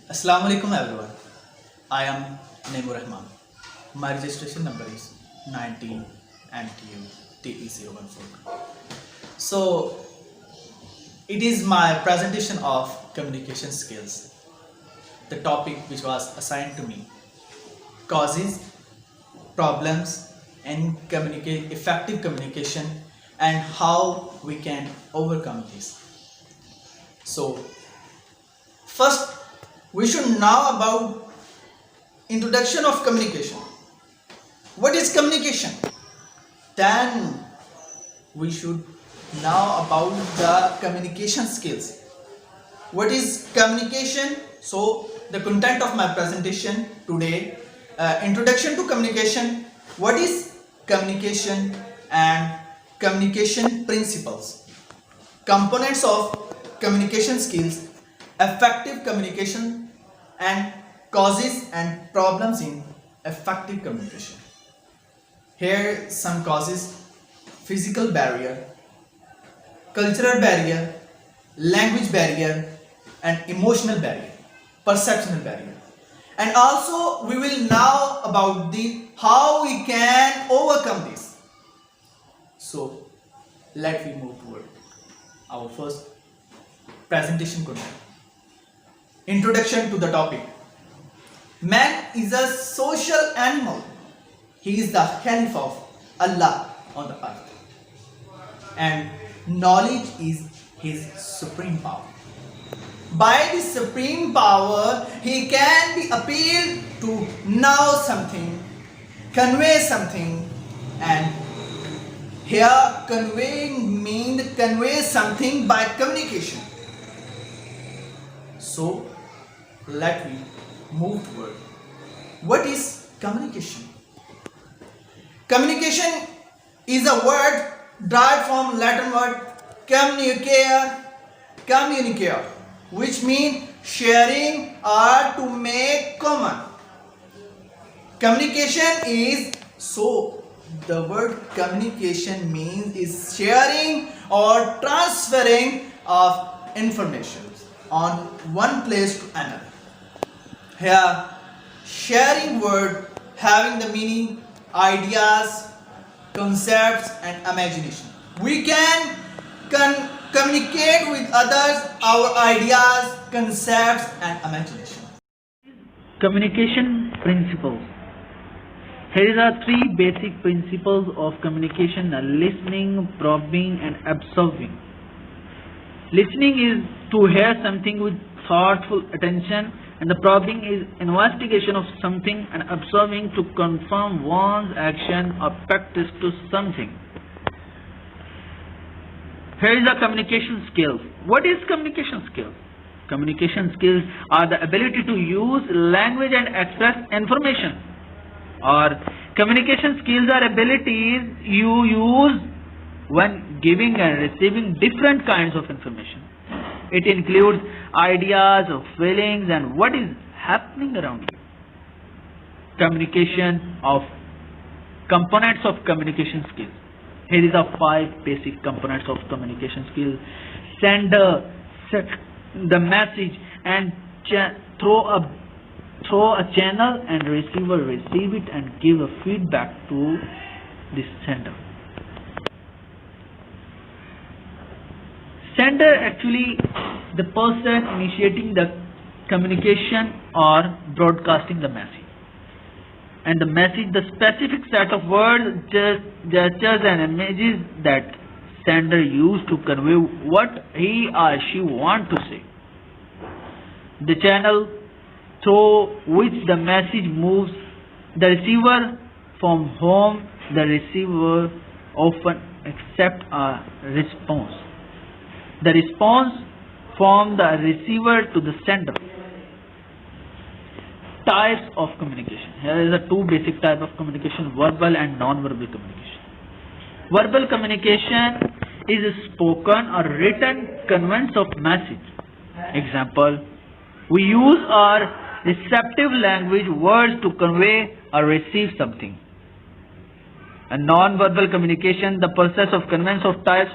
Assalamu alaikum everyone. I am Naimur Rahman. My registration number is 19 NTU TE014. So it is my presentation of communication skills. The topic which was assigned to me: causes, problems, and effective communication, and how we can overcome this. So first, we should know about introduction of communication. What is communication? Then we should know about the communication skills. What is communication? So the content of my presentation today, introduction to communication, what is communication and communication principles, components of communication skills, effective communication, and causes and problems in effective communication. Here some causes: physical barrier, cultural barrier, language barrier, and emotional barrier, perceptual barrier. And also we will know about the how we can overcome this. So let me move toward our first presentation content. Introduction to the topic. Man is a social animal. He is the Caliph of Allah on the earth. And knowledge is his supreme power. By this supreme power, he can be appealed to know something, convey something, and here conveying means convey something by communication. So let me move toward what is communication. Communication is a word derived from Latin word communicare, which means sharing or to make common. Communication is, so the word communication means is sharing or transferring of information on one place to another. Here sharing word having the meaning, ideas, concepts, and imagination. We can communicate with others our ideas, concepts, and imagination. Communication principles. Here are three basic principles of communication: listening, probing, and observing. Listening is to hear something with thoughtful attention, and the probing is investigation of something, and observing to confirm one's action or practice to something. Here is the communication skills. What is communication skills? Communication skills are the ability to use language and express information. Or communication skills are abilities you use when giving and receiving different kinds of information. It includes ideas, feelings, and what is happening around you. Communication of components of communication skills. Here is the 5 basic components of communication skills. Sender set the message and throw a channel, and receiver receive it and give a feedback to the sender. Sender actually the person initiating the communication or broadcasting the message. And the message, the specific set of words, gestures, and images that sender used to convey what he or she want to say. The channel through which the message moves, the receiver from whom the receiver often accepts a response. The response from the receiver to the sender. Types of communication. Here is the 2 basic types of communication: verbal and non-verbal communication. Verbal communication is spoken or written conveyance of message. Example: we use our receptive language words to convey or receive something. A non-verbal communication, the process of conveyance of types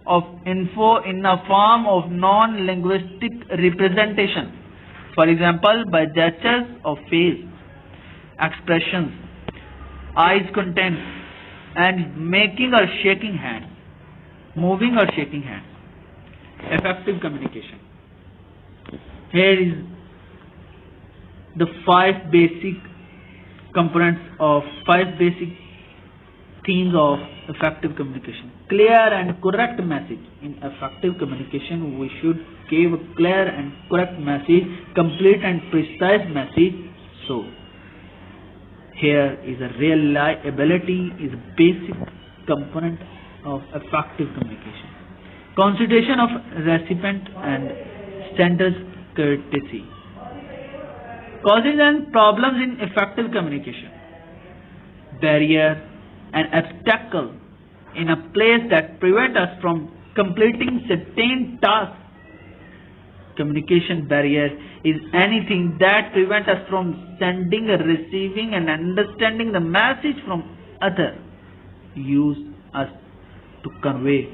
of info in a form of non-linguistic representation, For example, by gestures of face, expressions, eyes contact, and making or shaking hands, moving or shaking hands. Effective communication. Here is the five basic themes of effective communication. Clear and correct message. In effective communication, we should give a clear and correct message, complete and precise message. So, here is a reliability is a basic component of effective communication. Consideration of recipient and sender's courtesy. Causes and problems in effective communication. Barrier and obstacle in a place that prevent us from completing certain tasks. Communication barrier is anything that prevents us from sending, receiving and understanding the message from others. Use us to convey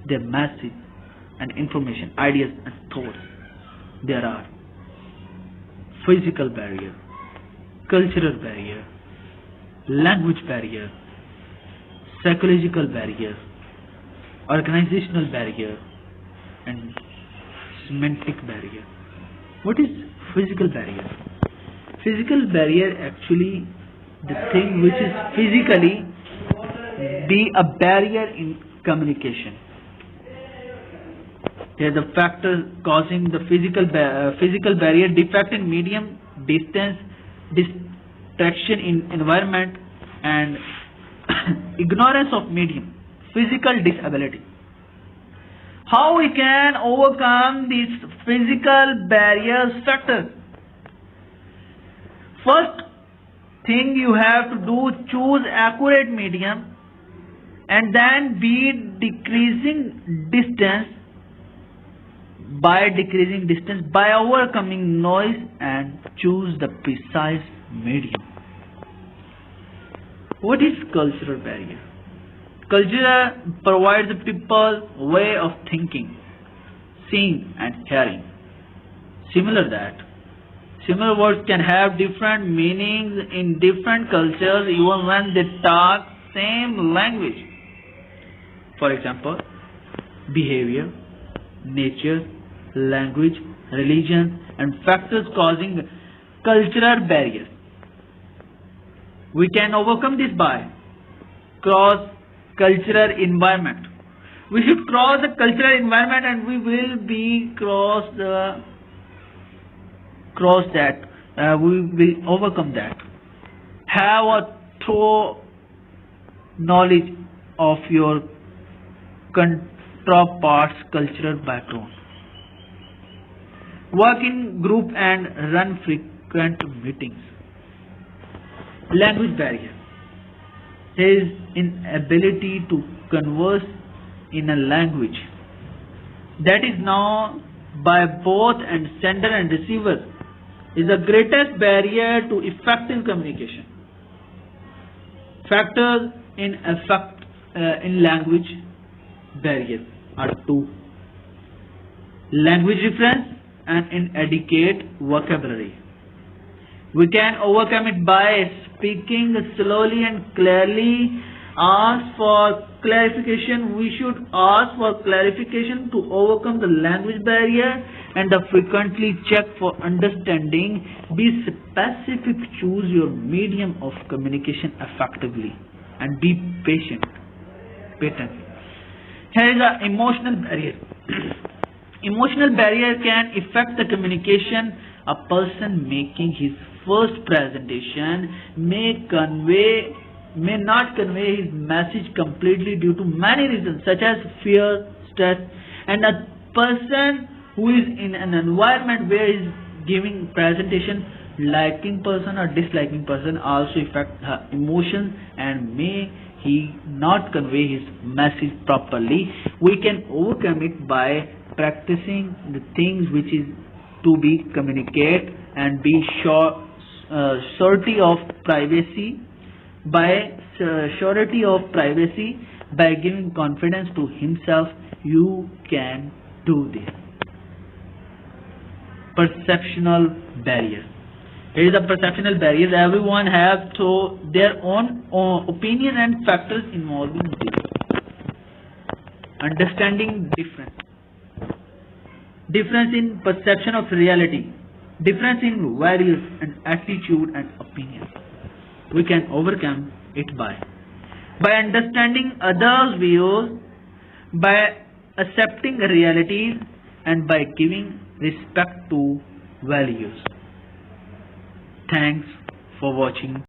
their message and information, ideas and thoughts. There are physical barrier, cultural barrier, language barrier, psychological barrier, organizational barrier, and semantic barrier. What is physical barrier? Physical barrier actually the thing which is physically be a barrier in communication. Here the factors causing the physical barrier: defect in medium, distance, distraction in environment, and ignorance of medium, physical disability. How we can overcome these physical barriers factors? First thing you have to do, choose accurate medium, and then be decreasing distance. By decreasing distance, by overcoming noise, and choose the precise medium. What is cultural barrier? Culture provides the people way of thinking, seeing and hearing. Similar words can have different meanings in different cultures even when they talk same language. For example, behavior, nature, language, religion, and factors causing cultural barriers. We can overcome this by cross cultural environment. We should cross the cultural environment, and we will be we will overcome that. Have a thorough knowledge of your counterpart's cultural background. Work in group and run frequent meetings. Language barrier is inability to converse in a language that is known by both and sender and receiver is the greatest barrier to effective communication. Factors in language barrier are two: language difference and inadequate vocabulary. We can overcome it by speaking slowly and clearly. Ask for clarification. We should ask for clarification to overcome the language barrier and frequently check for understanding. Be specific. Choose your medium of communication effectively and be patient. Here is an emotional barrier. Emotional barrier can affect the communication. A person making his first presentation may not convey his message completely due to many reasons such as fear, stress, and a person who is in an environment where he is giving presentation, liking person or disliking person also affect her emotions and may he not convey his message properly. We can overcome it by practicing the things which is to be communicated and be surety of privacy. By surety of privacy, by giving confidence to himself, you can do this. perceptual barrier. It is a perceptual barrier. Everyone have to their own opinion and factors involving this. Understanding difference in perception of reality, difference in values and attitude and opinion. We can overcome it by understanding others' views, by accepting realities, and by giving respect to values. Thanks for watching.